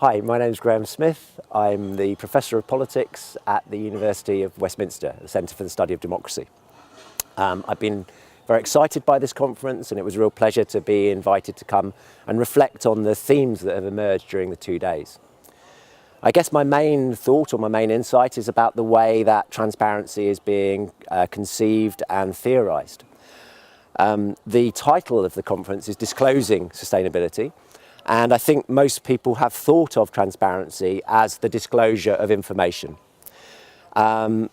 Hi, my name is Graham Smith. I'm the Professor of Politics at the University of Westminster, the Centre for the Study of Democracy. I've been very excited by this conference, and it was a real pleasure to be invited to come and reflect on the themes that have emerged during the 2 days. I guess my main thought or my main insight is about the way that transparency is being conceived and theorised. The title of the conference is Disclosing Sustainability. And I think most people have thought of transparency as the disclosure of information. I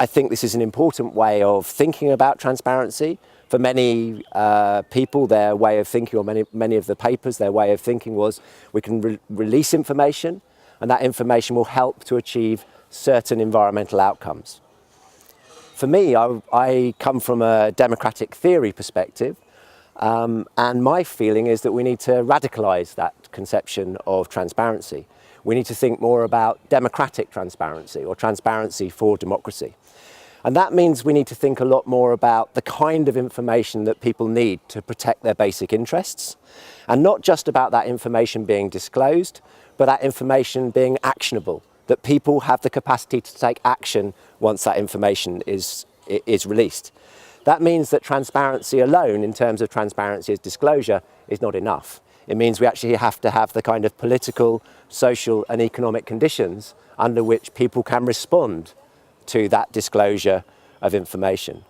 think this is an important way of thinking about transparency. For many people, their way of thinking, or many of the papers, their way of thinking was we can release information, and that information will help to achieve certain environmental outcomes. For me, I come from a democratic theory perspective. And my feeling is that we need to radicalise that conception of transparency. We need to think more about democratic transparency, or transparency for democracy. And that means we need to think a lot more about the kind of information that people need to protect their basic interests. And not just about that information being disclosed, but that information being actionable, that people have the capacity to take action once that information is released. That means that transparency alone, in terms of transparency as disclosure, is not enough. It means we actually have to have the kind of political, social and economic conditions under which people can respond to that disclosure of information.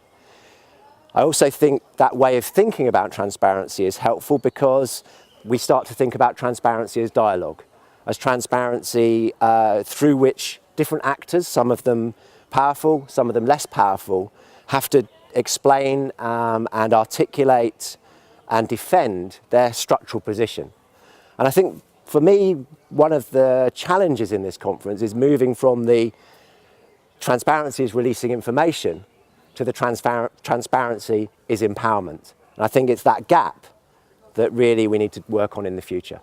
I also think that way of thinking about transparency is helpful because we start to think about transparency as dialogue, as transparency through which different actors, some of them powerful, some of them less powerful, have to explain and articulate and defend their structural position. And I think for me, one of the challenges in this conference is moving from the transparency is releasing information to the transparency is empowerment. And I think it's that gap that really we need to work on in the future.